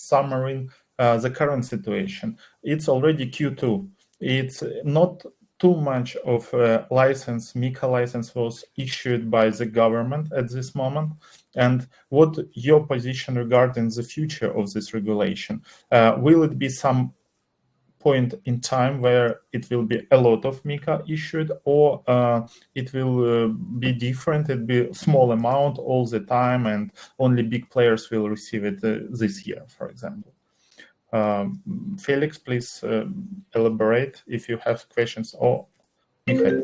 summarizing the current situation. It's already Q2. It's not too much of a license, MiCA license was issued by the government at this moment. And what your position regarding the future of this regulation? Will it be some point in time where it will be a lot of MiCA issued, or it will be different, it'll be a small amount all the time and only big players will receive it this year, for example? Felix, please elaborate if you have questions, or Mihhail.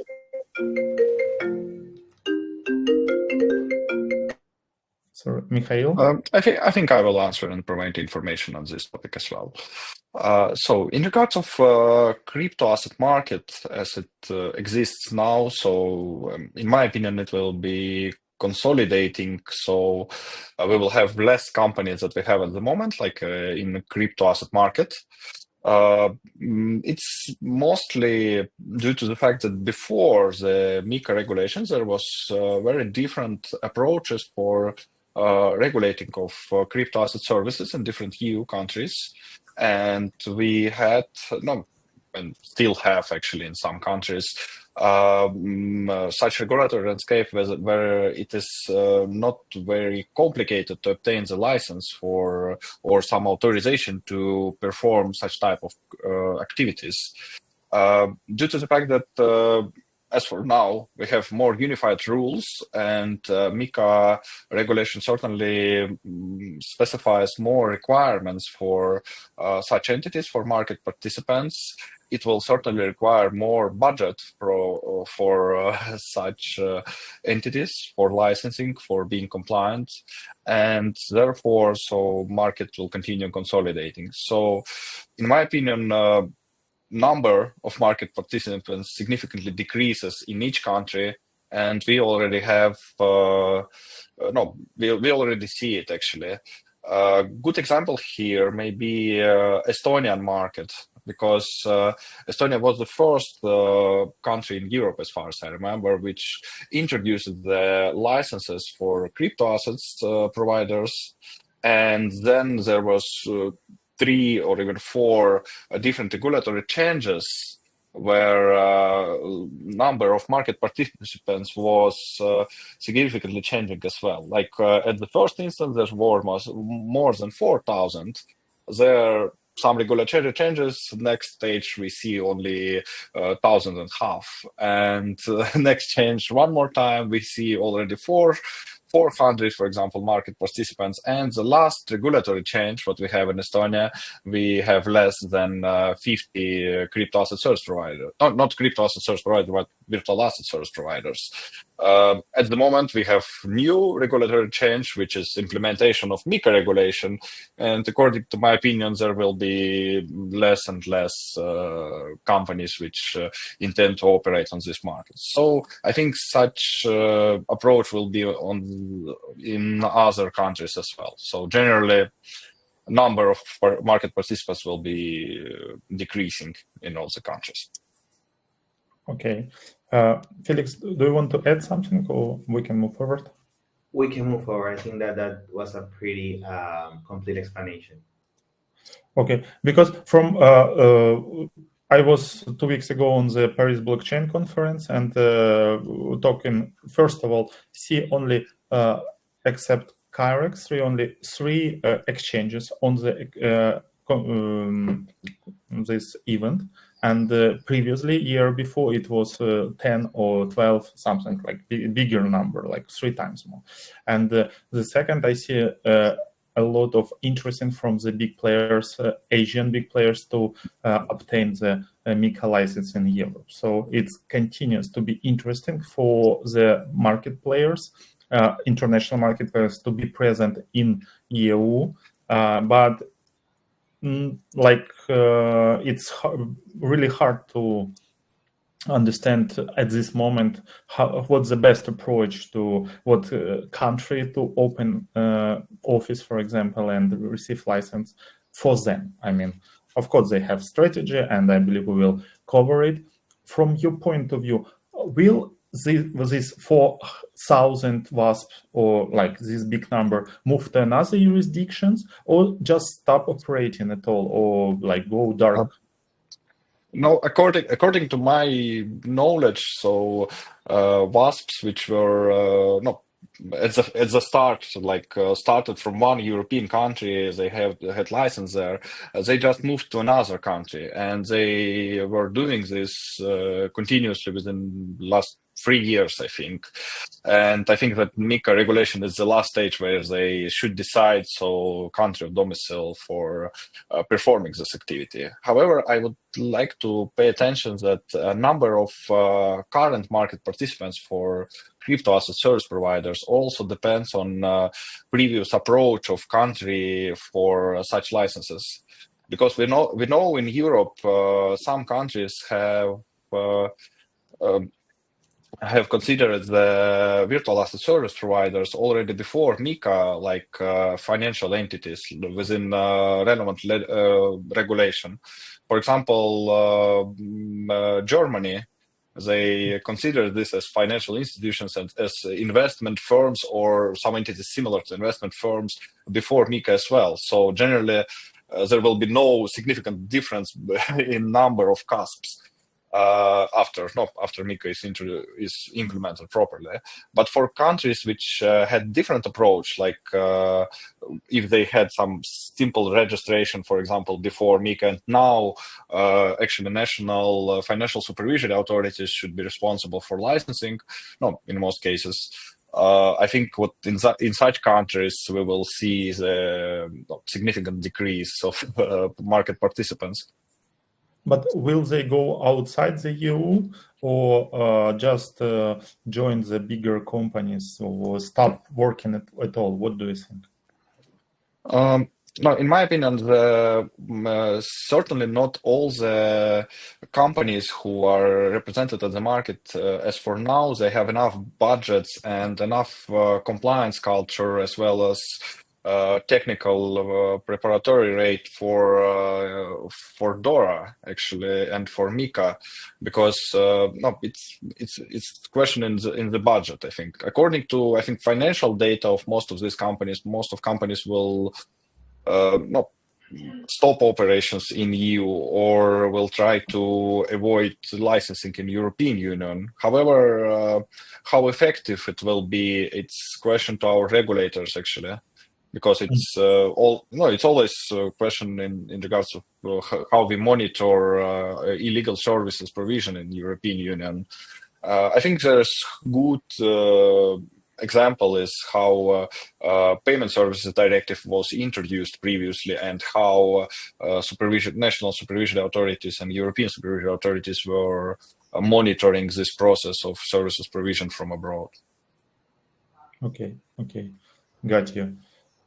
Sorry, Mihhail? I think I will answer and provide information on this topic as well. So in regards of crypto asset market as it exists now, so in my opinion, it will be consolidating. So we will have less companies that we have at the moment, like in the crypto asset market. It's mostly due to the fact that before the MiCA regulations, there was very different approaches for regulating of crypto asset services in different EU countries. And we had, and still have actually in some countries, such regulatory landscape where it is not very complicated to obtain the license for or some authorization to perform such type of activities. Due to the fact that as for now, we have more unified rules, and MiCA regulation certainly specifies more requirements for such entities, for market participants. It will certainly require more budget for such entities, for licensing, for being compliant, and therefore, so market will continue consolidating. So, in my opinion, number of market participants significantly decreases in each country, and we already have we already see it actually. A good example here may be Estonian market, because Estonia was the first country in Europe, as far as I remember, which introduced the licenses for crypto assets providers, and then there was 3 or even 4 different regulatory changes where number of market participants was significantly changing as well. Like at the first instance, there were more than 4,000. There some regulatory changes. Next stage, we see only 1,500. And next change, one more time, we see already 400, for example, market participants. And the last regulatory change, what we have in Estonia, we have less than 50 crypto asset service providers. Not crypto asset service providers, but virtual asset service providers. At the moment, we have new regulatory change, which is implementation of MiCA regulation. And according to my opinion, there will be less and less companies which intend to operate on this market. So I think such approach will be in other countries as well. So generally, number of market participants will be decreasing in all the countries. Okay. Felix, do you want to add something, or we can move forward? We can move forward. I think that was a pretty complete explanation. Okay, because from I was 2 weeks ago on the Paris blockchain conference, and talking, first of all, see only except Kyrex, only 3 exchanges on the this event. And previously, year before, it was 10 or 12, something like bigger number, like 3 times more. And the second, I see a lot of interest from the big players, Asian big players, to obtain the MiCA license in Europe. So it continues to be interesting for the market players, international market players, to be present in EU, but it's really hard to understand at this moment what's the best approach to what country to open office, for example, and receive license for them. I mean, of course, they have strategy, and I believe we will cover it. From your point of view, will this 4,000 WASP or like this big number move to another jurisdictions or just stop operating at all or like go dark? No, according to my knowledge, so WASPs which were at the start, started from one European country, they had license there. They just moved to another country, and they were doing this continuously within last 3 years, I think. And I think that MiCA regulation is the last stage where they should decide so country of domicile for performing this activity. However, I would like to pay attention that a number of current market participants for crypto asset service providers also depends on previous approach of country for such licenses, because we know in Europe some countries have considered the virtual asset service providers already before MiCA, like financial entities within relevant regulation. For example, Germany, they consider this as financial institutions and as investment firms or some entities similar to investment firms before MiCA as well. So generally, there will be no significant difference in number of CASPs after MiCA is implemented properly. But for countries which had different approach, like if they had some simple registration, for example, before MiCA, and now actually national financial supervisory authorities should be responsible for licensing. No, in most cases. I think what in such countries we will see the significant decrease of market participants. But will they go outside the EU or just join the bigger companies or stop working at all? What do you think? No, in my opinion, certainly not all the companies who are represented at the market, as for now, they have enough budgets and enough compliance culture as well as technical preparatory rate for DORA actually and for MiCA, because it's question in the budget. I think according to financial data of most of these companies, most of companies will stop operations in EU or will try to avoid licensing in European Union. However, how effective it will be, it's question to our regulators actually. Because it's it's always a question in regards to how we monitor illegal services provision in European Union. I think there's good example is how Payment Services Directive was introduced previously and how national supervisory authorities and European supervisory authorities were monitoring this process of services provision from abroad. Okay, got you.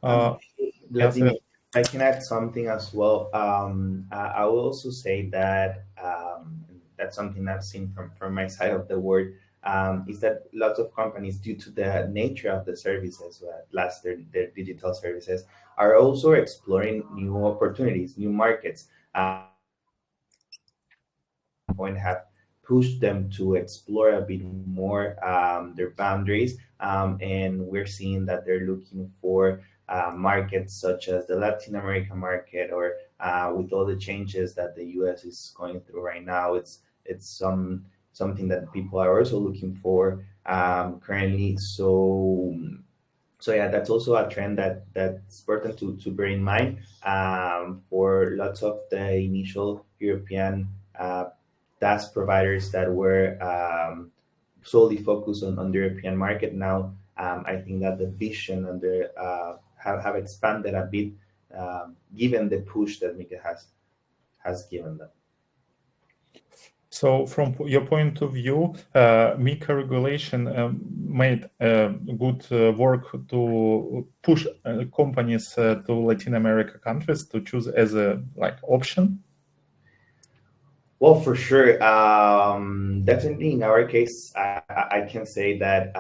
Vadim, I can add something as well. I will also say that that's something I've seen from my side of the world, is that lots of companies, due to the nature of the services, their digital services, are also exploring new opportunities, new markets, and have pushed them to explore a bit more their boundaries. And we're seeing that they're looking for markets such as the Latin America market, or with all the changes that the US is going through right now, it's something that people are also looking for currently. So yeah, that's also a trend that's important to bear in mind for lots of the initial European DaaS providers that were solely focused on the European market. Now, I think that the vision and the have expanded a bit, given the push that MiCA has given them. So, from your point of view, MiCA regulation made good work to push companies to Latin America countries to choose as a option. Well, for sure. Definitely in our case, I can say that,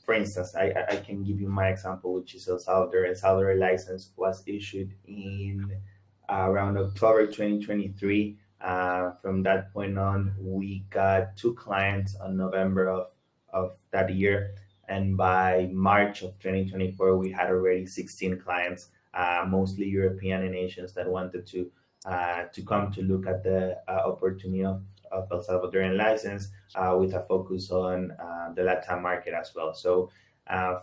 for instance, I can give you my example, which is El Salvador. El Salvador license was issued in around October 2023. From that point on, we got 2 clients on November of that year. And by March of 2024, we had already 16 clients, mostly European and Asians that wanted to come to look at the opportunity of El Salvadorian license with a focus on the LATAM market as well. So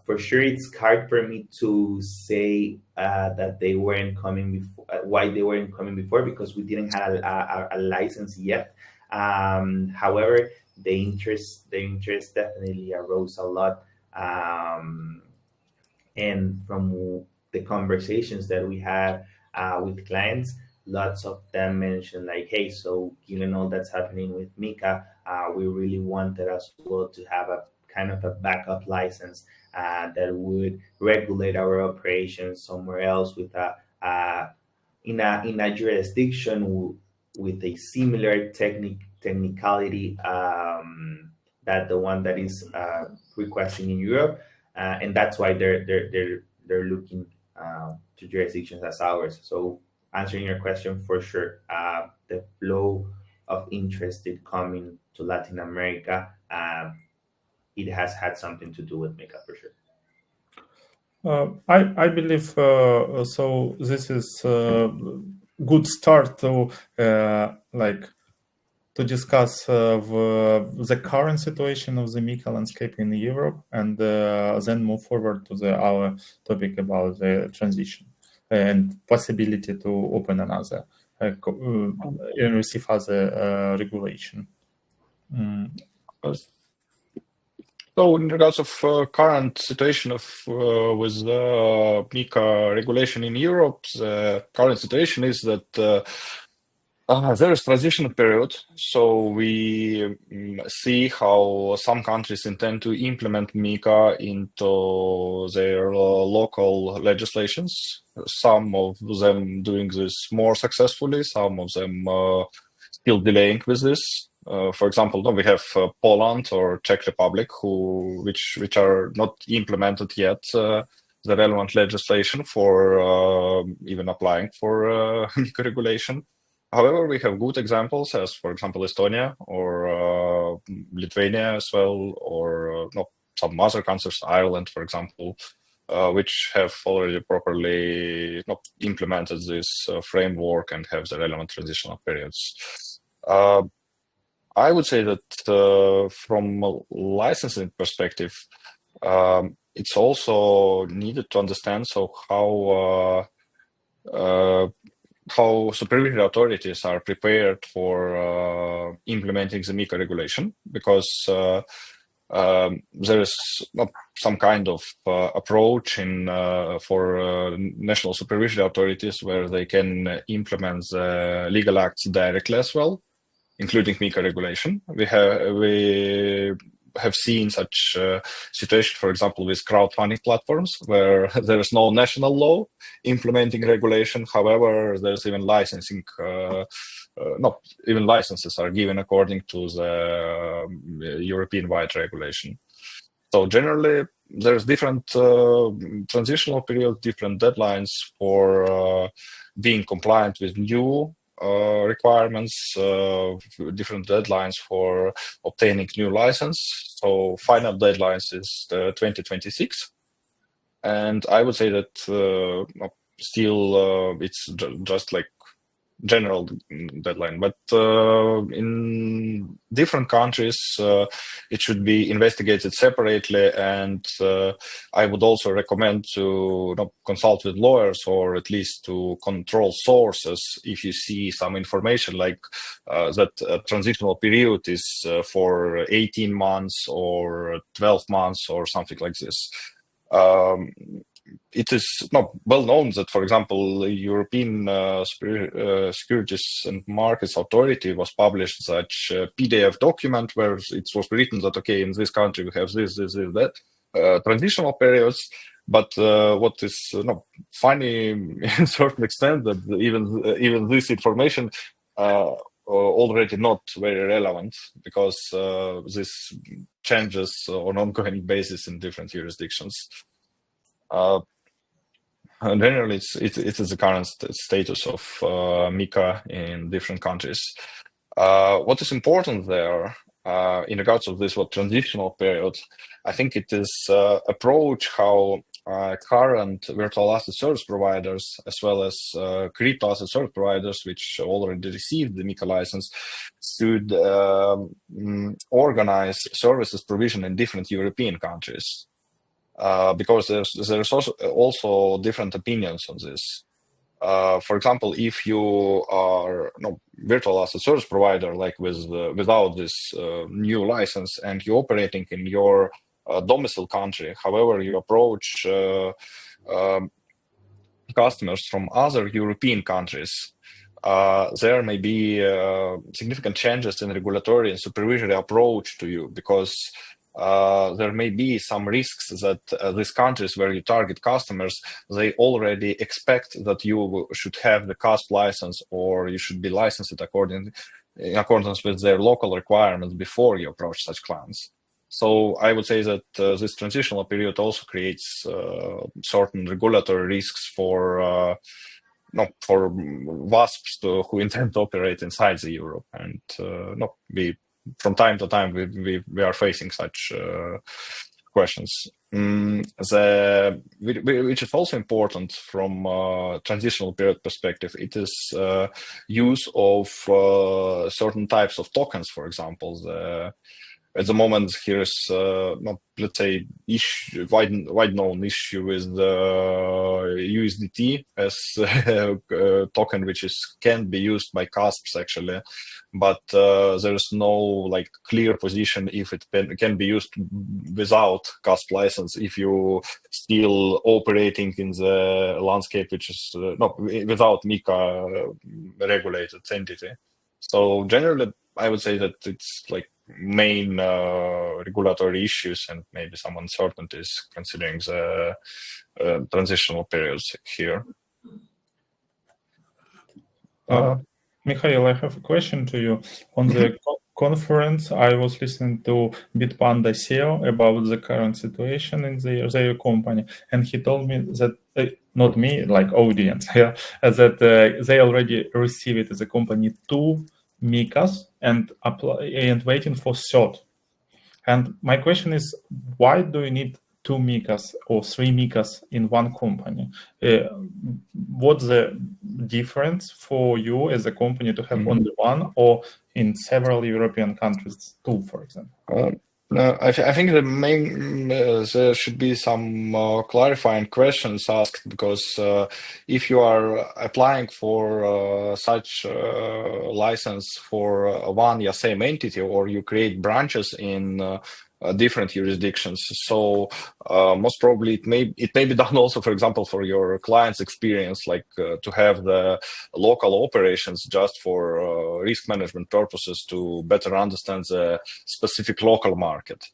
for sure, it's hard for me to say that they weren't coming before. Why they weren't coming before? Because we didn't have a license yet. However, the interest definitely arose a lot, and from the conversations that we had with clients, lots of them mentioned like, hey, so given all that's happening with MiCA, we really wanted as well to have a kind of a backup license that would regulate our operations somewhere else with in a jurisdiction with a similar technicality that the one that is requesting in Europe, and that's why they're looking to jurisdictions as ours. So answering your question, for sure, the flow of interested coming to Latin America, it has had something to do with MiCA for sure. I believe so. This is a good start to to discuss the current situation of the MiCA landscape in Europe, and then move forward to our topic about the transition and possibility to open another and receive other regulation. So in regards of current situation of with MiCA regulation in Europe, the current situation is that there is transition period. So we see how some countries intend to implement MiCA into their local legislations. Some of them doing this more successfully, some of them still delaying with this. For example, we have Poland or Czech Republic, which are not implemented yet the relevant legislation for even applying for MiCA regulation. However, we have good examples, as for example Estonia or Lithuania as well, or some other countries, Ireland, for example, which have already properly implemented this framework and have the relevant transitional periods. I would say that from a licensing perspective, it's also needed to understand how supervisory authorities are prepared for implementing the MiCA regulation, because there is some kind of approach for national supervisory authorities where they can implement the legal acts directly as well, including MiCA regulation. We have seen such situation, for example, with crowdfunding platforms, where there is no national law implementing regulation. However, there's even licensing, even licenses are given according to the European-wide regulation. So generally, there's different transitional periods, different deadlines for being compliant with new requirements, different deadlines for obtaining new license. So final deadlines is 2026, and I would say that still it's just like general deadline, but in different countries it should be investigated separately, and I would also recommend to consult with lawyers, or at least to control sources if you see some information like that transitional period is for 18 months or 12 months or something like this. It is well known that, for example, the European Securities and Markets Authority was published such a PDF document where it was written that, okay, in this country we have this, that, transitional periods. But what is funny in a certain extent, that even this information already not very relevant, because this changes on ongoing basis in different jurisdictions. Generally, it is the current status of MiCA in different countries. What is important there in regards of this transitional period, I think it is approach how current virtual asset service providers, as well as crypto asset service providers, which already received the MiCA license, should organize services provision in different European countries. Because there's also different opinions on this. For example, if you are virtual asset service provider, like without this new license, and you're operating in your domicile country, however, you approach customers from other European countries, there may be significant changes in regulatory and supervisory approach to you, because there may be some risks that these countries where you target customers, they already expect that you should have the CASP license, or you should be licensed in accordance with their local requirements before you approach such clients. So I would say that this transitional period also creates certain regulatory risks for WASPs who intend to operate inside the Europe, and from time to time we are facing such questions. Which is also important from a transitional period perspective. It is use of certain types of tokens, for example. At the moment, here is let's say wide known issue with the USDT as a token which can be used by CASPs actually, but there is no clear position if it can be used without CASP license, if you still operating in the landscape which is without MiCA regulated entity. So generally, I would say that it's main regulatory issues and maybe some uncertainties considering the transitional periods here. Mihhail, I have a question to you. On the conference, I was listening to Bitpanda CEO about the current situation in their company, and he told me that, not me, audience, that they already received as a company 2 MiCAs and waiting for third. And my question is, why do you need 2 MiCAs or 3 MiCAs in one company? What's the difference for you as a company to have only one, or in several European countries 2, for example? I think the main there should be some clarifying questions asked, because if you are applying for such license for one same entity, or you create branches in different jurisdictions, so most probably it may be done also, for example, for your client's experience, to have the local operations just for risk management purposes, to better understand the specific local market.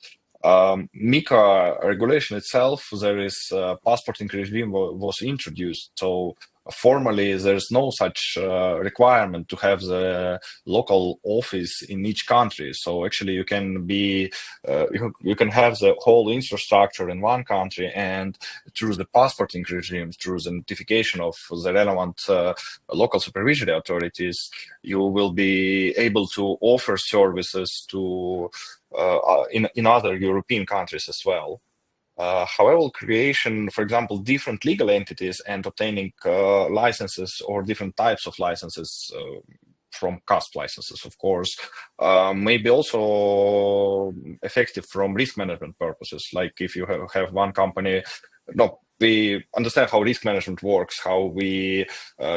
MiCA regulation itself, there is passporting regime was introduced, so formally there's no such requirement to have the local office in each country. So actually you can be you can have the whole infrastructure in one country, and through the passporting regime, through the notification of the relevant local supervisory authorities, you will be able to offer services to in other European countries as well. However, creation, for example, different legal entities and obtaining licenses or different types of licenses from CASP licenses, of course, may be also effective from risk management purposes. Like if you have one company, we understand how risk management works, how we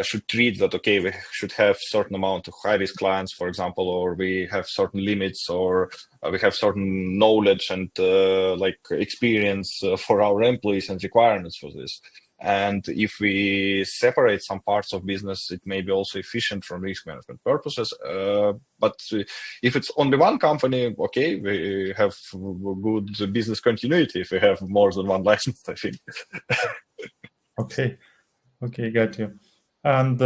should treat that, okay, we should have certain amount of high-risk clients, for example, or we have certain limits, or we have certain knowledge and experience for our employees and requirements for this. And if we separate some parts of business, it may be also efficient from risk management purposes. But if it's only one company, okay, we have good business continuity if we have more than one license, I think. Okay, got you. And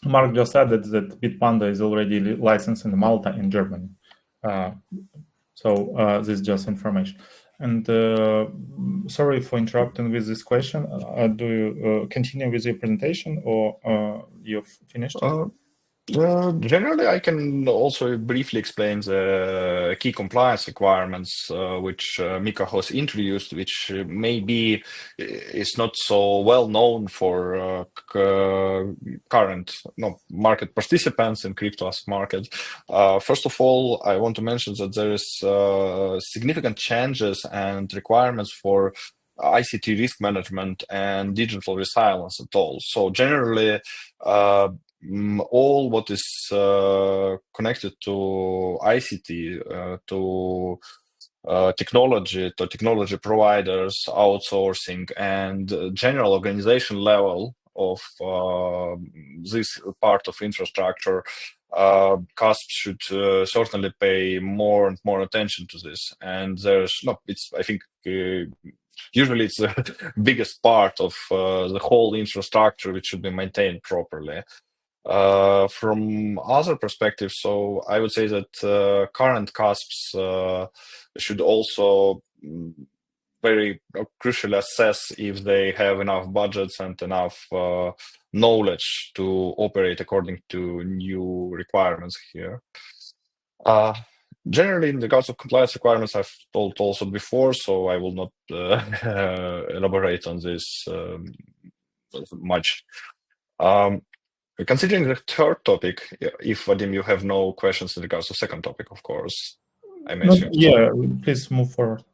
Mark just added that Bitpanda is already licensed in Malta and Germany. So this is just information. And sorry for interrupting with this question. Do you continue with your presentation, or you've finished it? Generally, I can also briefly explain the key compliance requirements which MiCA has introduced, which maybe is not so well known for current market participants in crypto asset market. First of all, I want to mention that there is significant changes and requirements for ICT risk management and digital resilience at all. So generally, all what is connected to ICT, to technology providers, outsourcing, and general organization level of this part of infrastructure, CASP should certainly pay more and more attention to this. And I think usually it's the biggest part of the whole infrastructure which should be maintained properly. From other perspectives, so I would say that current CASPs should also very crucially assess if they have enough budgets and enough knowledge to operate according to new requirements here. Generally, in regards of compliance requirements, I've told also before, so I will not elaborate on this much. Considering the third topic, if Vadim, you have no questions in regards to second topic, of course, I mentioned. Yeah, please move forward.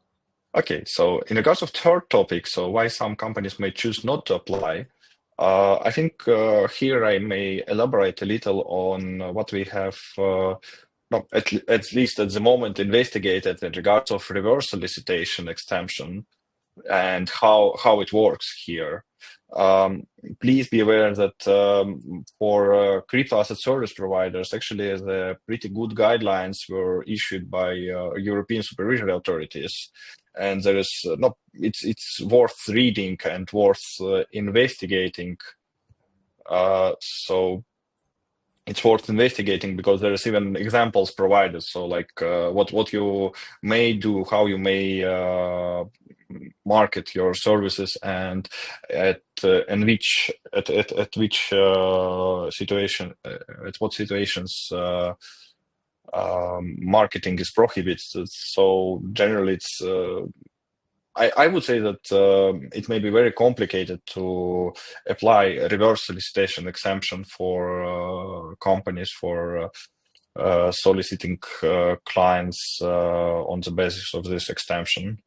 Okay, so in regards of third topic, so why some companies may choose not to apply, I think here I may elaborate a little on what we have, at least at the moment, investigated in regards of reverse solicitation exemption and how it works here. Please be aware that for crypto asset service providers, actually the pretty good guidelines were issued by European supervisory authorities, and there is it's worth reading and worth investigating. So it's worth investigating because there is even examples provided. So like what you may do, how you may market your services, and at which situation, at what situations marketing is prohibited. So generally, it's I would say that it may be very complicated to apply a reverse solicitation exemption for companies for soliciting clients on the basis of this exemption.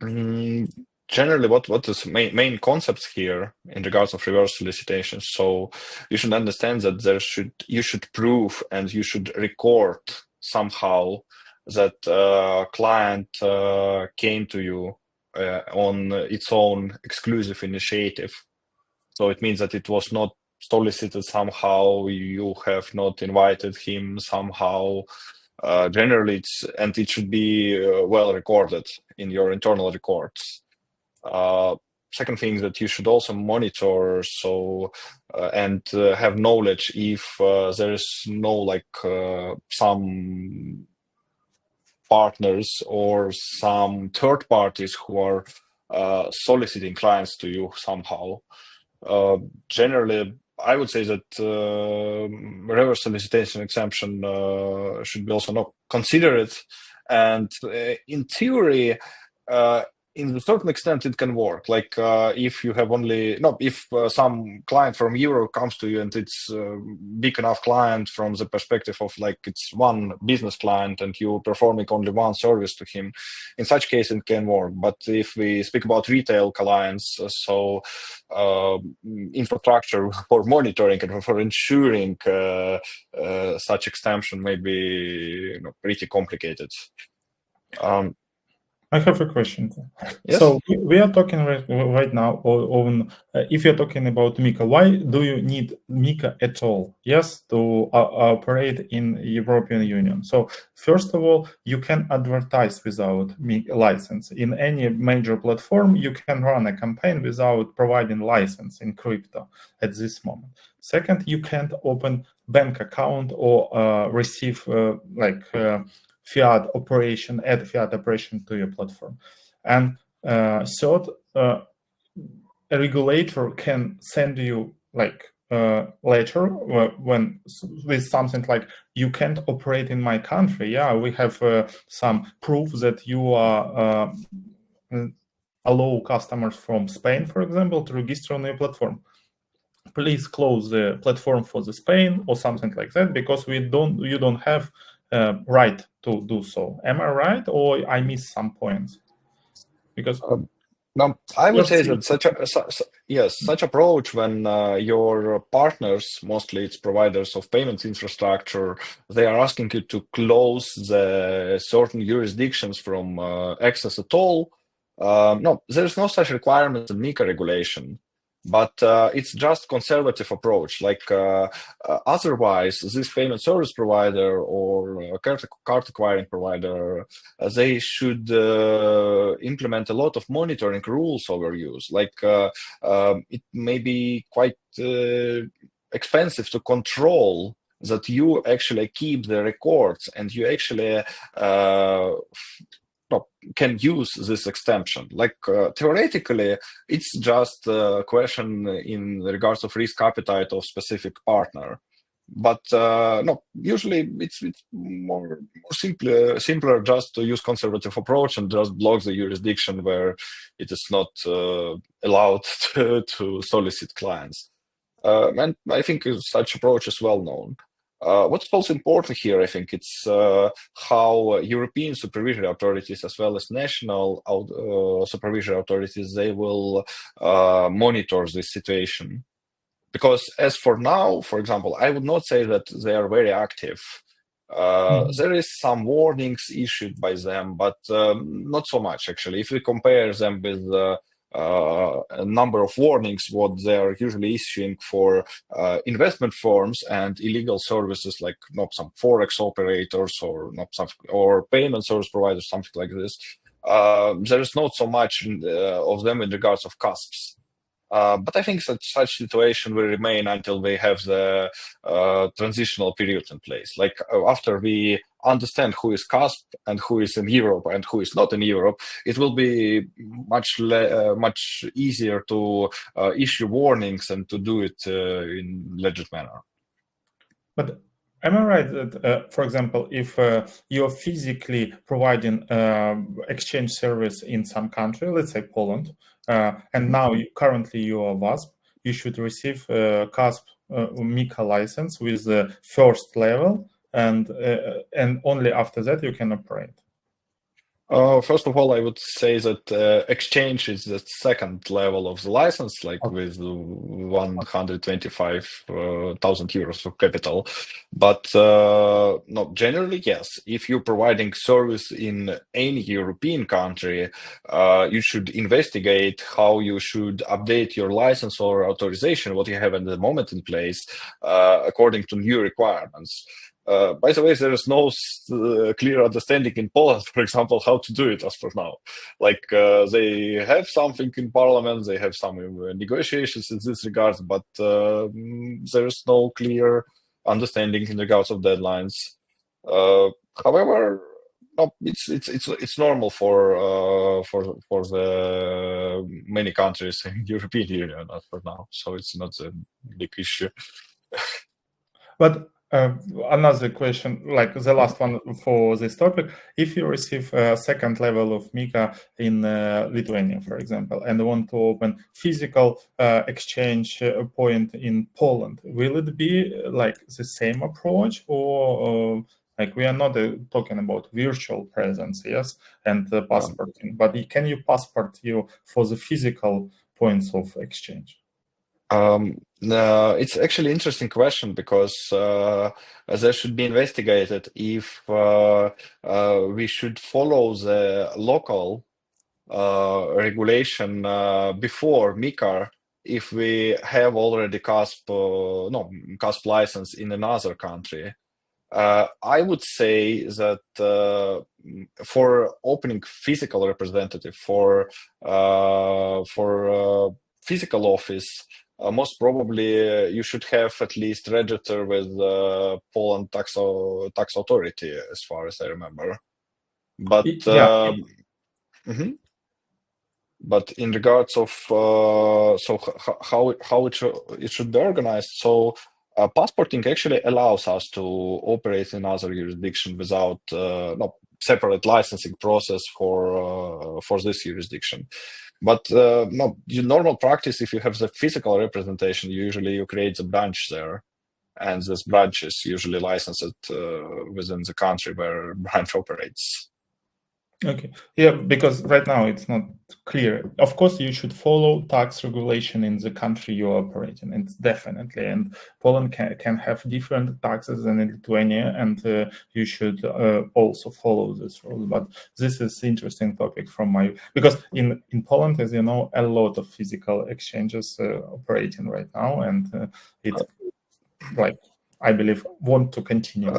Generally, what is main concepts here in regards of reverse solicitation? So you should understand that you should prove and you should record somehow that client came to you on its own exclusive initiative. So it means that it was not solicited somehow, you have not invited him somehow. Generally, it should be well recorded in your internal records. Second thing that you should also monitor and have knowledge if there is no some partners or some third parties who are soliciting clients to you somehow. Generally, I would say that reverse solicitation exemption should be also not considered, and in theory, in a certain extent, it can work. Like if you have if some client from Europe comes to you and it's a big enough client from the perspective of it's one business client and you're performing only one service to him, in such case it can work. But if we speak about retail clients, so infrastructure for monitoring and for ensuring such exemption may be pretty complicated. I have a question. Yes? So we are talking right now on if you're talking about MiCA, why do you need MiCA at all? Yes, to operate in European Union. So first of all, you can advertise without MiCA license. In any major platform, you can run a campaign without providing license in crypto at this moment. Second, you can't open bank account or receive fiat operation, add fiat operation to your platform. And third, a regulator can send you like letter when with something like, you can't operate in my country. Yeah, we have some proof that you are allow customers from Spain, for example, to register on your platform. Please close the platform for the Spain or something like that, because you don't have right to do so. Am I right, or I miss some points? Because no, I would say that such approach, when your partners, mostly it's providers of payments infrastructure, they are asking you to close the certain jurisdictions from access at all. No, there's no such requirement in MiCA regulation, but it's just conservative approach. Like otherwise, this payment service provider or card acquiring provider, they should implement a lot of monitoring rules over use. Like it may be quite expensive to control that you actually keep the records and you actually can use this extension. Like theoretically, it's just a question in regards of risk appetite of specific partner. But no, usually it's more simpler just to use conservative approach and just block the jurisdiction where it is not allowed to solicit clients. And I think such approach is well known. What's also important here, I think, it's how European supervisory authorities as well as national supervisory authorities, they will monitor this situation. Because as for now, for example, I would not say that they are very active. There is some warnings issued by them, but not so much, actually. If we compare them with a number of warnings, what they are usually issuing for investment firms and illegal services, like some forex operators or payment service providers, something like this, there is not so much of them in regards of CASPs. But I think such situation will remain until we have the transitional period in place. Like after we understand who is CASP and who is in Europe and who is not in Europe, it will be much easier to issue warnings and to do it in legit manner. But am I right that, for example, if you're physically providing exchange service in some country, let's say Poland, and now currently you are WASP, you should receive CASP MiCA license with the first level, and only after that you can operate? First of all, I would say that exchange is the second level of the license, like with 125,000 euros of capital. But no, generally, yes. If you're providing service in any European country, you should investigate how you should update your license or authorization, what you have at the moment in place, according to new requirements. By the way, there is no clear understanding in Poland, for example, how to do it as for now. Like they have something in parliament, they have some negotiations in this regard, but there is no clear understanding in regards of deadlines. However, no, it's normal for the many countries in European Union as for now, so it's not a big issue. But another question, like the last one for this topic, if you receive a second level of MiCA in Lithuania, for example, and want to open physical exchange point in Poland, will it be like the same approach, or like we are not talking about virtual presence, yes, and passporting, but can you passport you for the physical points of exchange? It's actually an interesting question, because there should be investigated if we should follow the local regulation before MiCA, if we have already CASP license in another country. I would say that for opening physical representative for physical office, most probably you should have at least register with Poland tax authority, as far as I remember. But mhm. But in regards of how it should be organized, so passporting actually allows us to operate in other jurisdiction without no separate licensing process for this jurisdiction. But no, in normal practice, if you have the physical representation, usually you create a branch there, and this branch is usually licensed within the country where branch operates. Okay, yeah, because right now it's not clear. Of course, you should follow tax regulation in the country you operate in. It's definitely, and Poland can have different taxes than in Lithuania, and you should also follow this rule. But this is interesting topic from because in Poland, as you know, a lot of physical exchanges operating right now, and it's like I believe want to continue.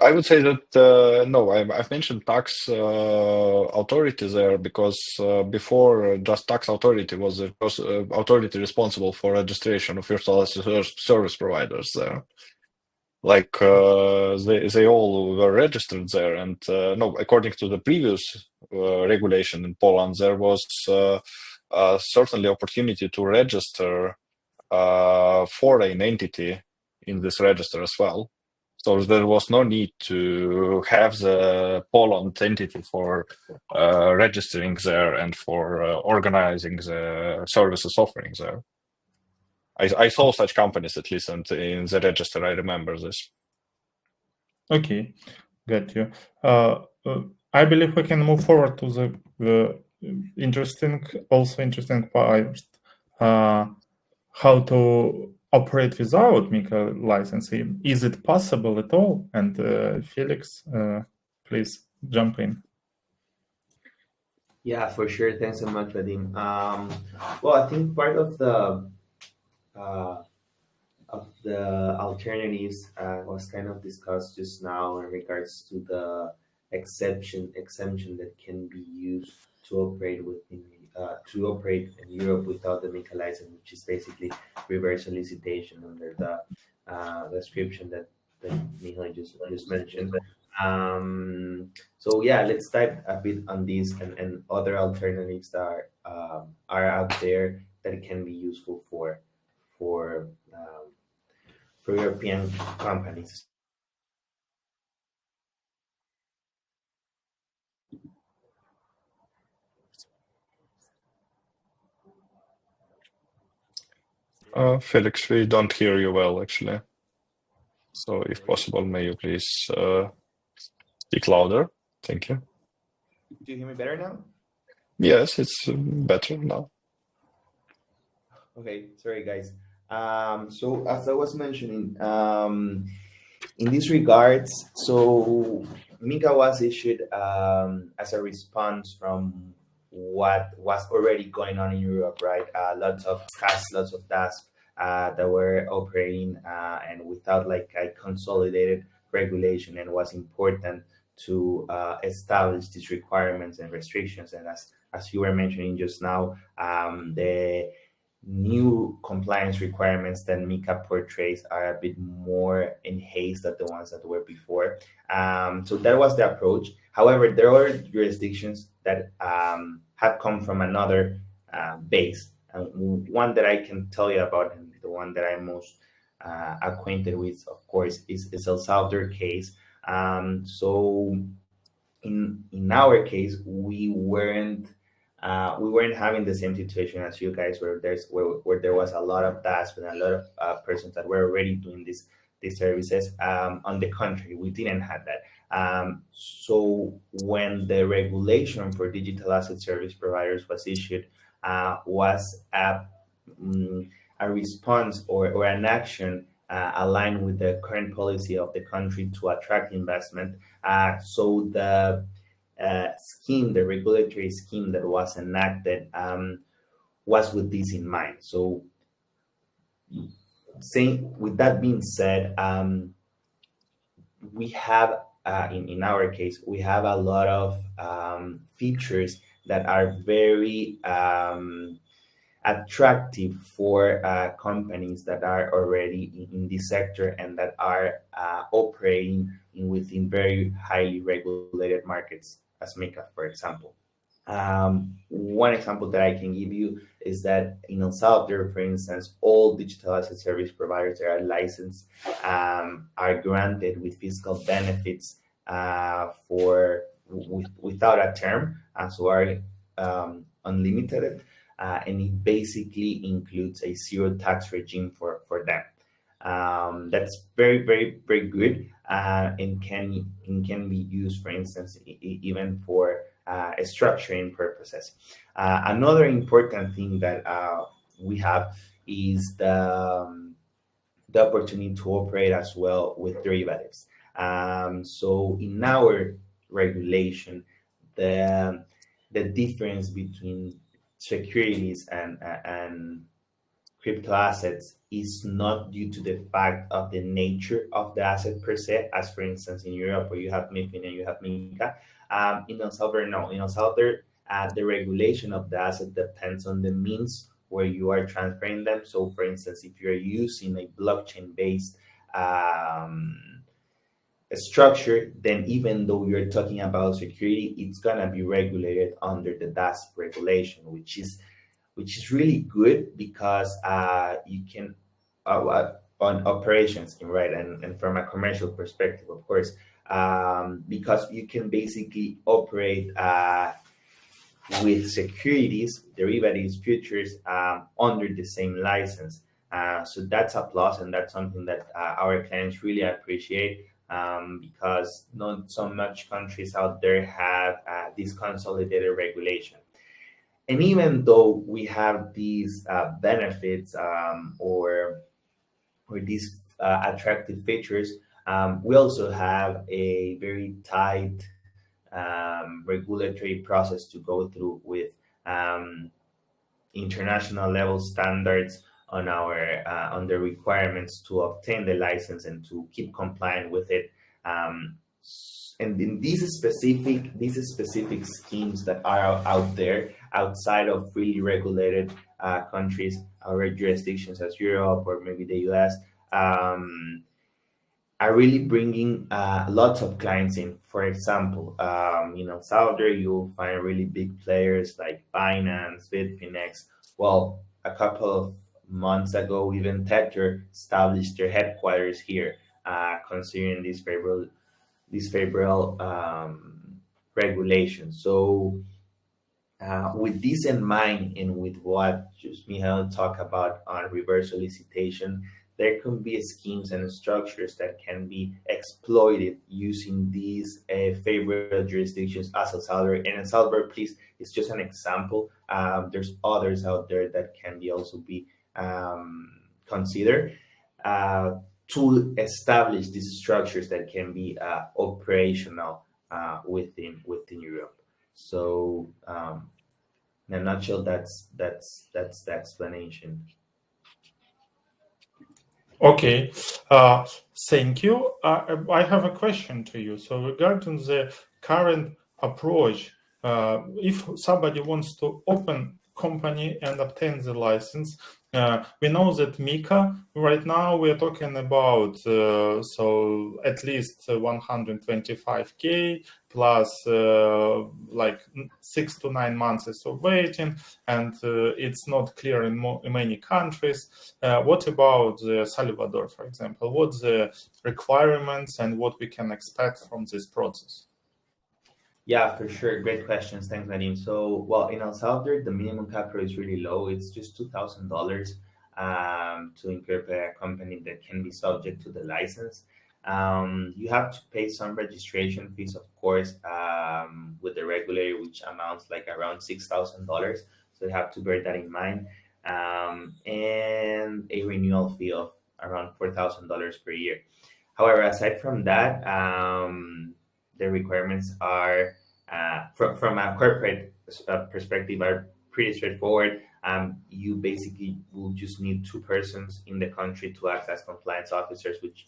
I would say that no, I've mentioned tax authority there because before just tax authority was the authority responsible for registration of virtual service providers there. Like they all were registered there, and no, according to the previous regulation in Poland, there was certainly opportunity to register foreign entity in this register as well. So there was no need to have the Poland entity for registering there and for organizing the services offering there. I saw such companies, at least in the register. I remember this. Okay, got you. I believe we can move forward to the interesting part, how to operate without MiCA licensing. Is it possible at all? And Felix, please jump in. Yeah, for sure. Thanks so much, Vadim. Well, I think part of the alternatives was kind of discussed just now in regards to the exemption that can be used to operate in Europe without the MiCA license, which is basically reverse solicitation under the description that Mihhail just mentioned. So yeah, let's dive a bit on these and other alternatives that are out there that can be useful for European companies. Felix, we don't hear you well, actually. So if possible, may you please speak louder? Thank you. Do you hear me better now? Yes, it's better now. Okay, sorry guys. So as I was mentioning, in this regards, so MiCA was issued as a response from what was already going on in Europe, right? Lots of DASP that were operating and without like a consolidated regulation, and was important to establish these requirements and restrictions. And as you were mentioning just now, the new compliance requirements that MiCA portrays are a bit more in haste than the ones that were before. So that was the approach. However, there are jurisdictions that have come from another base. One that I can tell you about, and the one that I'm most acquainted with, of course, is El Salvador case. So in our case, we weren't having the same situation as you guys, where there was a lot of DASP and a lot of persons that were already doing these services. On the contrary, we didn't have that. So when the regulation for digital asset service providers was issued, was a response or an action aligned with the current policy of the country to attract investment. So the the regulatory scheme that was enacted was with this in mind. So with that being said, we have in our case, we have a lot of features that are very attractive for companies that are already in this sector and that are operating within very highly regulated markets, as MiCA, for example. One example that I can give you is that in El Salvador, for instance, all digital asset service providers that are licensed are granted with fiscal benefits without a term, so are unlimited, and it basically includes a zero tax regime for them. That's very, very, very good, and can be used, for instance, even for structuring purposes. Another important thing that we have is the opportunity to operate as well with derivatives. So in our regulation, the difference between securities and crypto assets is not due to the fact of the nature of the asset per se, as for instance in Europe where you have MiFID and you have MiCA. In El Salvador, no. In El Salvador, the regulation of the asset depends on the means where you are transferring them. So, for instance, if you're using a blockchain-based structure, then even though you're talking about security, it's gonna be regulated under the DASP regulation, which is really good because you can on operations, right, and from a commercial perspective, of course, because you can basically operate with securities, derivatives, futures under the same license. So that's a plus, and that's something that our clients really appreciate because not so much countries out there have this consolidated regulation. And even though we have these benefits or these attractive features, we also have a very tight regulatory process to go through with international level standards on our on the requirements to obtain the license and to keep compliant with it. And in these specific schemes that are out there outside of freely regulated countries or jurisdictions as Europe or maybe the US, are really bringing lots of clients in. For example, in El Salvador, you'll find really big players like Binance, Bitfinex. Well, a couple of months ago, even Tether established their headquarters here, considering this favorable regulation. So with this in mind and with what just Mihhail talked about on reverse solicitation, there can be schemes and structures that can be exploited using these favorable jurisdictions as El Salvador. And El Salvador, please, it's just an example. There's others out there that can be also be considered to establish these structures that can be operational within Europe. So in a nutshell, that's the explanation. Okay, thank you. I have a question to you. So regarding the current approach, if somebody wants to open company and obtain the license, we know that MiCA right now we're talking about so at least 125K plus like 6 to 9 months of waiting, and it's not clear in many countries. What about Salvador, for example? What's the requirements and what we can expect from this process? Yeah, for sure. Great questions. Thanks, Vadim. So, well, in El Salvador, the minimum capital is really low. It's just $2,000 to incorporate a company that can be subject to the license. You have to pay some registration fees, of course, with the regulator, which amounts like around $6,000. So you have to bear that in mind. And a renewal fee of around $4,000 per year. However, aside from that, the requirements are, from a corporate perspective, are pretty straightforward. You basically will just need 2 persons in the country to act as compliance officers, which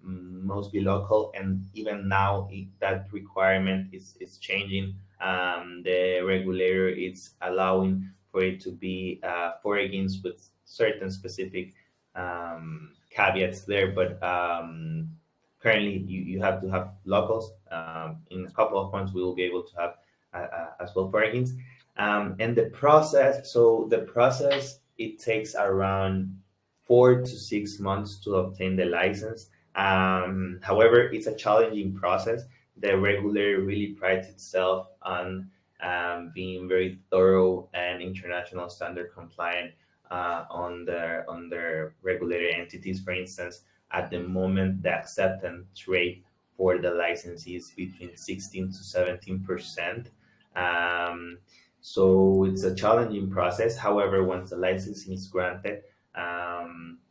must be local. And even now, that requirement is changing. The regulator is allowing for it to be foragings with certain specific caveats there, but currently you have to have locals. In a couple of months, we will be able to have as well foragings. And the process, it takes around 4 to 6 months to obtain the license. However, it's a challenging process. The regulator really prides itself on being very thorough and international standard compliant on their regulated entities. For instance, at the moment, the acceptance rate for the license is between 16 to 17%. So it's a challenging process. However, once the license is granted,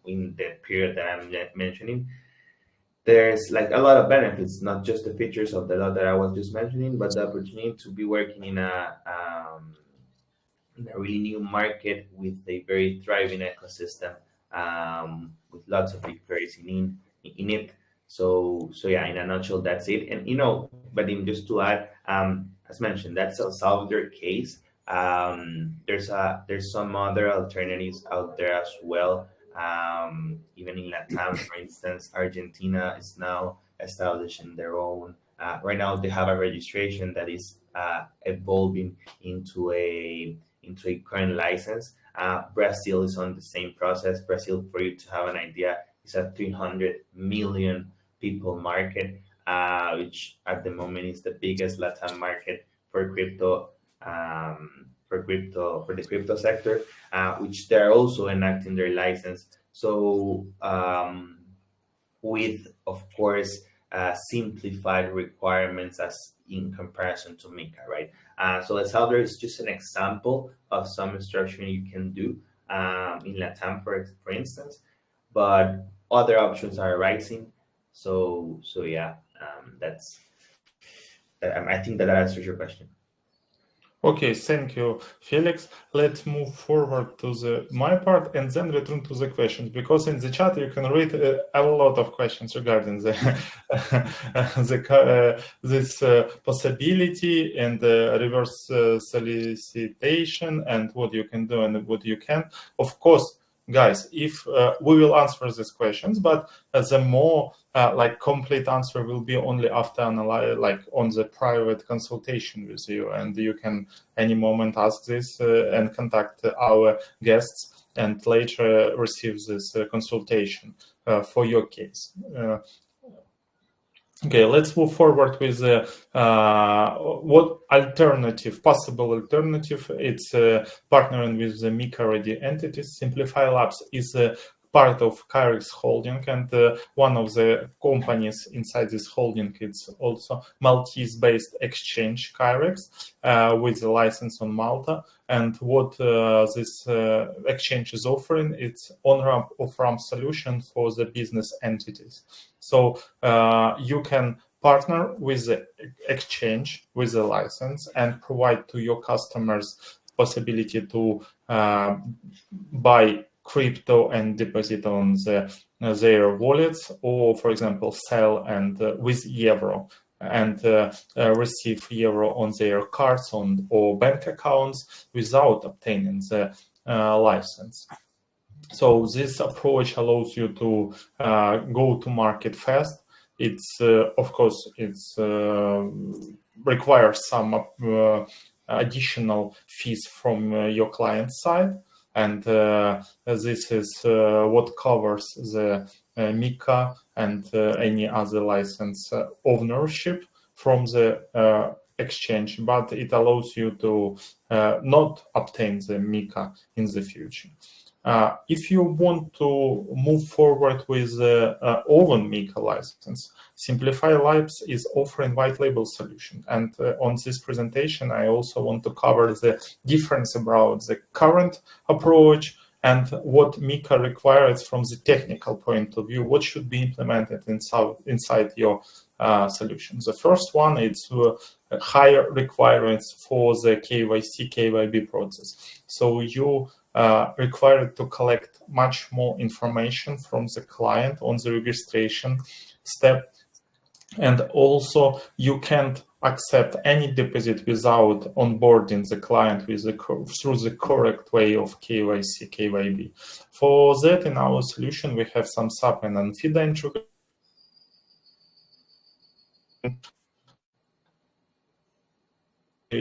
in the period that I'm mentioning, there's like a lot of benefits, not just the features of the law that I was just mentioning, but the opportunity to be working in a really new market with a very thriving ecosystem, with lots of big players in it. So yeah, in a nutshell, that's it. And Vadim, just to add, as mentioned, that's El Salvador case. There's some other alternatives out there as well. Even in LATAM, for instance, Argentina is now establishing their own. Right now, they have a registration that is evolving into a current license. Brazil is on the same process. Brazil, for you to have an idea, is a 300 million people market, which at the moment is the biggest LATAM market for crypto. For the crypto sector, which they're also enacting their license. So with, of course, simplified requirements as in comparison to MiCA, right? So El Salvador is just an example of some structuring you can do in LATAM, for instance, but other options are arising. So yeah, I think that answers your question. Okay, thank you, Felix. Let's move forward to my part and then return to the questions, because in the chat you can read a lot of questions regarding this possibility and reverse solicitation and what you can do and what you can't. Of course, guys, if we will answer these questions, but the more complete answer will be only after on the private consultation with you, and you can any moment ask this and contact our guests and later receive this consultation for your case. Okay, let's move forward with what possible alternative. It's partnering with the MiCA-ready entities. Simplify Labs is part of Kyrex Holding, and one of the companies inside this holding is also Maltese-based exchange Kyrex with a license on Malta. And what this exchange is offering, it's on-ramp, off-ramp solution for the business entities. So you can partner with the exchange with a license and provide to your customers possibility to buy crypto and deposit on their wallets, or for example sell and with euro and receive euro on their cards or bank accounts without obtaining the license. So this approach allows you to go to market fast. It's of course it's requires some additional fees from your client side. And this is what covers the MiCA and any other license ownership from the exchange, but it allows you to not obtain the MiCA in the future. If you want to move forward with the own MiCA license, Simplify Labs is offering white label solution. And on this presentation, I also want to cover the difference about the current approach and what MiCA requires from the technical point of view, what should be implemented inside your solution. The first one is higher requirements for the KYC, KYB process. So you required to collect much more information from the client on the registration step. And also, you can't accept any deposit without onboarding the client with through the correct way of KYC, KYB. For that, in our solution, we have some SAP and FIDA integration.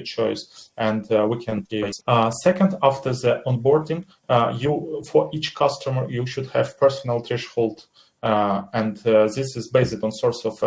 Choice, and we can second, after the onboarding, you for each customer you should have personal threshold, and this is based on source of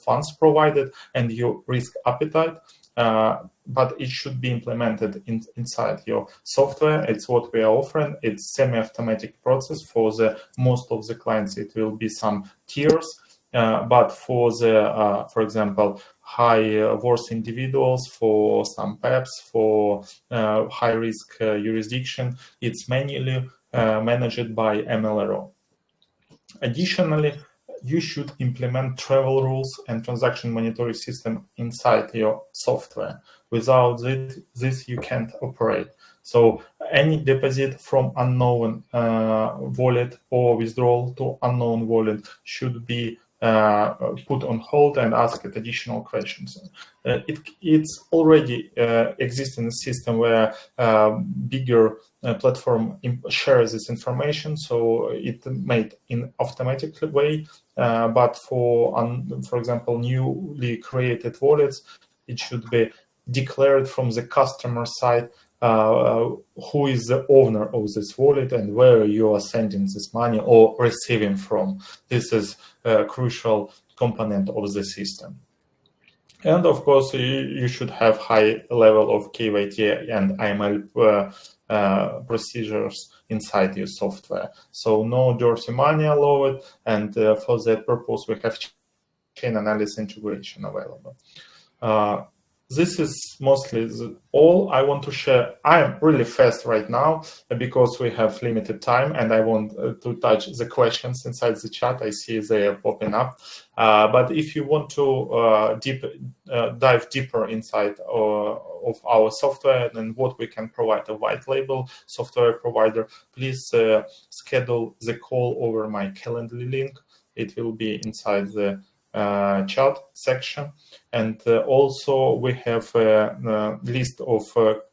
funds provided and your risk appetite, but it should be implemented inside your software. It's what we are offering. It's semi-automatic process. For the most of the clients it will be some tiers, but for the for example, high worth individuals, for some PEPs, for high risk jurisdiction, it's manually managed by MLRO. Additionally, you should implement travel rules and transaction monitoring system inside your software. Without this you can't operate. So any deposit from unknown wallet or withdrawal to unknown wallet should be put on hold and asked additional questions. It's already existing system where bigger platform shares this information, so it made in automatic way. But for example, newly created wallets, it should be declared from the customer side who is the owner of this wallet and where you are sending this money or receiving from. This is a crucial component of the system. And of course, you should have high level of KYC and AML procedures inside your software. So no dirty money allowed, and for that purpose, we have chain analysis integration available. This is mostly all I want to share. I am really fast right now because we have limited time, and I want to touch the questions inside the chat. I see they are popping up. But if you want to dive deeper inside of our software and what we can provide, a white label software provider, please schedule the call over my Calendly link. It will be inside the chat section, and also we have a list of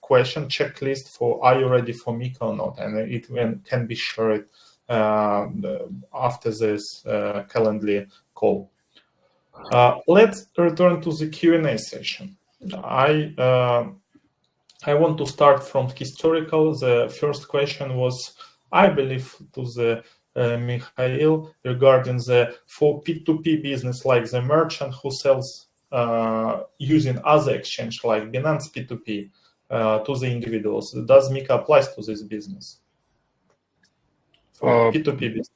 question checklist for are you ready for MiCA or not, and it can be shared after this Calendly call. Let's return to the Q&A session. I want to start from historical. The first question was, I believe, to the Mihhail regarding the for P2P business, like the merchant who sells using other exchange like Binance P2P to the individuals. Does MiCA applies to this business? For P2P business.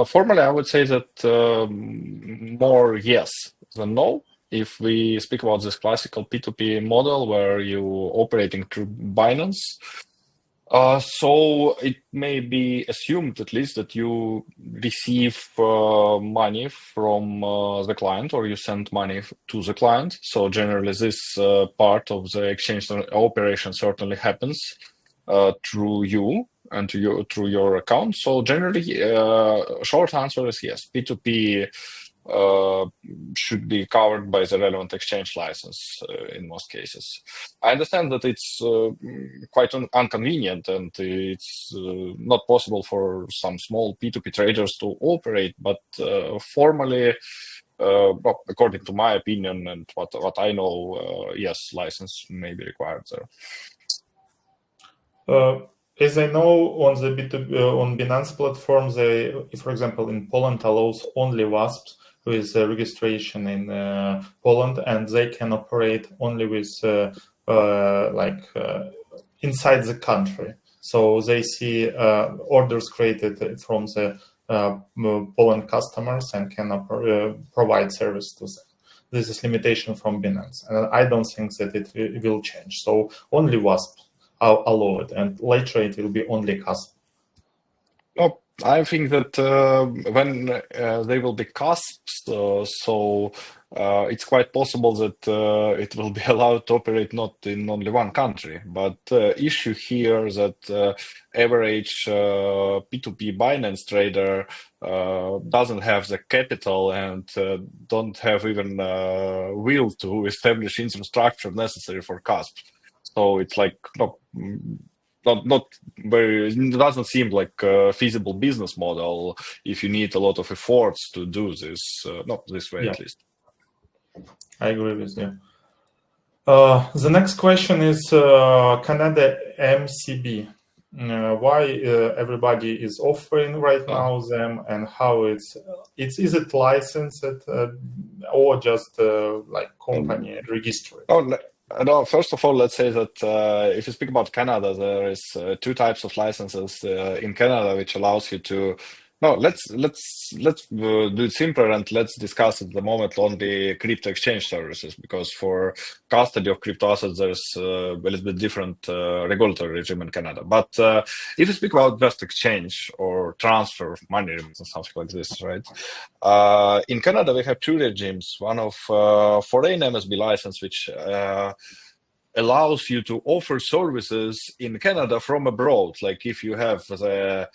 Formally, I would say that more yes than no. If we speak about this classical P2P model where you operating through Binance, so it may be assumed at least that you receive money from the client, or you send money to the client. So generally this part of the exchange operation certainly happens through you and through your account. So generally, short answer is yes. P2P should be covered by the relevant exchange license in most cases. I understand that it's quite inconvenient and it's not possible for some small P2P traders to operate, but formally, according to my opinion and what I know, yes, license may be required there. As I know, on the B2B, on Binance platform, they, for example, in Poland allows only WASPs with registration in Poland, and they can operate only with inside the country. So they see orders created from the Poland customers and can provide service to them. This is limitation from Binance, and I don't think that it will change. So only WASP are allowed, and later it will be only CASP. Oh, I think that when they will be CASPs, it's quite possible that it will be allowed to operate not in only one country. But issue here that average P2P Binance trader doesn't have the capital and don't have even will to establish infrastructure necessary for CASP. So it's like not very, it doesn't seem like a feasible business model if you need a lot of efforts to do this, not this way at least. I agree with you. The next question is Canada MCB. Why everybody is offering right now them, and how is it licensed or just like company registered? No, first of all, let's say that if you speak about Canada, there is two types of licenses in Canada, which allows you to. No, let's do it simpler and let's discuss at the moment only crypto exchange services, because for custody of crypto assets, there's a little bit different regulatory regime in Canada. But if you speak about just exchange or transfer of money and something like this, right? In Canada, we have two regimes. One of foreign MSB license, which allows you to offer services in Canada from abroad. Like if you have the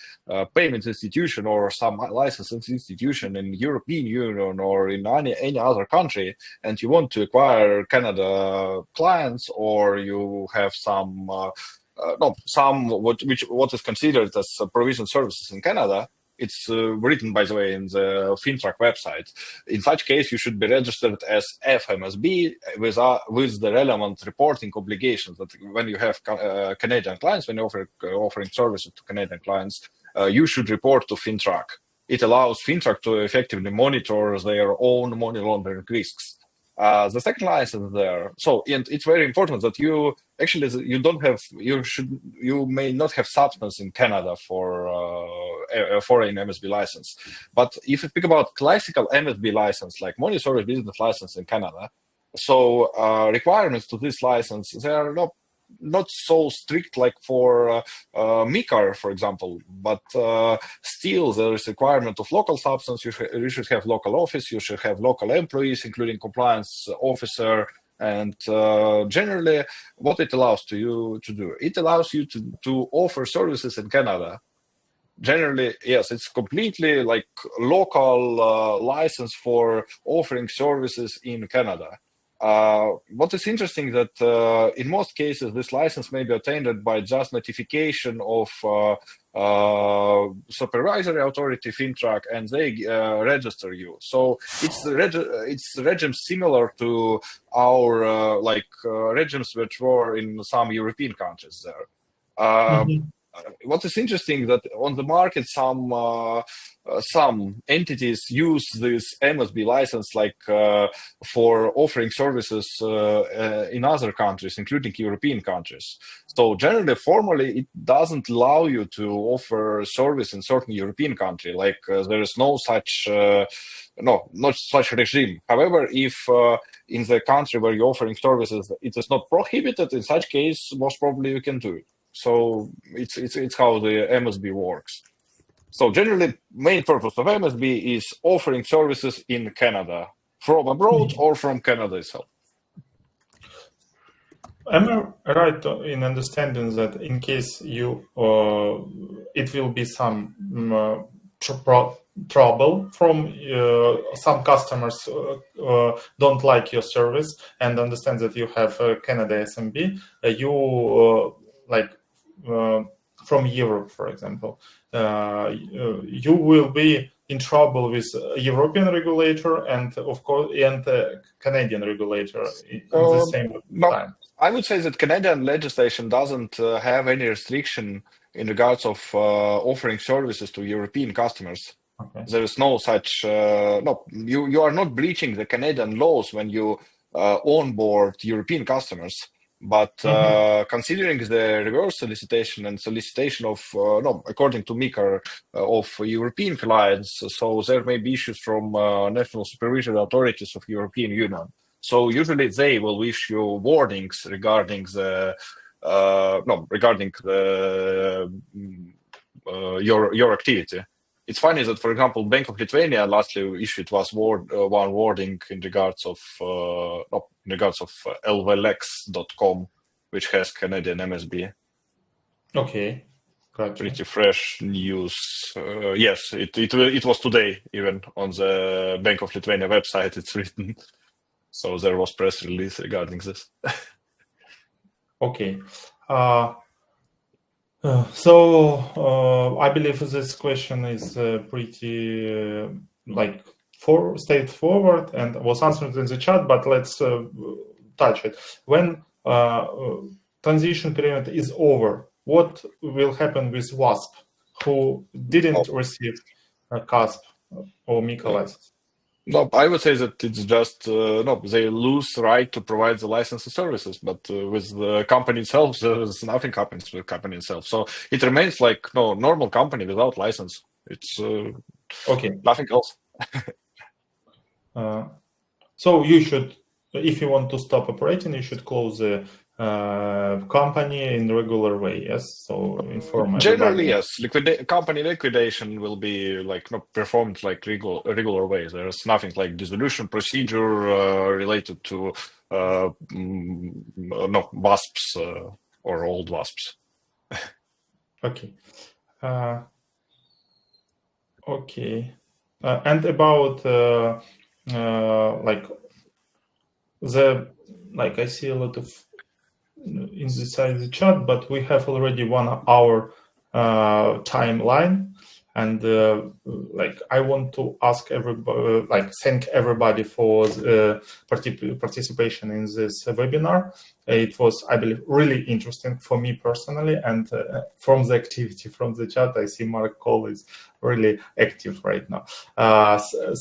payment institution or some licensed institution in European Union or in any other country, and you want to acquire Canada clients, or you have some what is considered as provision services in Canada. It's written, by the way, in the FinTrack website. In such case, you should be registered as FMSB with the relevant reporting obligations that when you have Canadian clients, when you're offering services to Canadian clients, you should report to FinTrack. It allows FinTrack to effectively monitor their own money laundering risks. The second license there. So, and it's very important that you may not have substance in Canada for a foreign MSB license. But if you speak about classical MSB license, like money service business license in Canada, so requirements to this license, they are not so strict like for MiCA, for example, but still there is a requirement of local substance. You should have local office, you should have local employees, including compliance officer, and generally what it allows you to do, it allows you to offer services in Canada. Generally, yes, it's completely like local license for offering services in Canada. What is interesting that in most cases this license may be obtained by just notification of supervisory authority FinTrack, and they register you. So it's regime similar to our regimes which were in some European countries there. What is interesting that on the market some entities use this MSB license for offering services in other countries, including European countries. So generally, formally, it doesn't allow you to offer service in certain European country. There is no such not such regime. However, if in the country where you're offering services, it is not prohibited, in such case, most probably you can do it. So it's how the MSB works. So generally, main purpose of MSB is offering services in Canada from abroad or from Canada itself. Am I right in understanding that in case you it will be some trouble from some customers don't like your service and understand that you have Canada SMB, you from Europe, for example, you will be in trouble with European regulator and of course Canadian regulator at the same time. I would say that Canadian legislation doesn't have any restriction in regards of offering services to European customers. Okay. There is no such you are not breaching the Canadian laws when you onboard European customers. But considering the reverse solicitation and solicitation of, according to MiCA, of European clients, so there may be issues from national supervisory authorities of European Union. So usually they will issue warnings regarding your activity. it's funny that, for example, Bank of Lithuania lastly issued one wording in regards of lvlex.com, which has Canadian MSB. Okay, gotcha. Pretty fresh news. Yes, it was today, even on the Bank of Lithuania website. It's written, so there was press release regarding this. Okay. So I believe this question is pretty straightforward and was answered in the chat, but let's touch it. When transition period is over, what will happen with WASP who didn't receive a CASP or MiCA license? No, I would say that it's just they lose right to provide the license and services, but with the company itself, there's nothing happens with the company itself. So it remains like normal company without license. It's okay, nothing else. So you should, if you want to stop operating, you should close the company in regular way. Yes, so inform Generally, everybody. yes. Company liquidation will be performed like regular way. There's nothing like dissolution procedure related to WASPs or old WASPs. Okay. Okay. And about I see a lot of inside the chat, but we have already 1 hour timeline, and I want to ask everybody, thank everybody for participation in this webinar. It was, I believe, really interesting for me personally, and from the activity from the chat, I see Mark Cole is really active right now.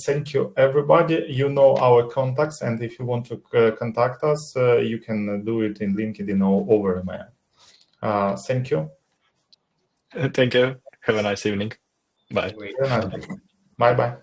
Thank you, everybody. You know our contacts, and if you want to contact us, you can do it in LinkedIn or over email. Thank you. Thank you. Have a nice evening. Bye. Bye-bye.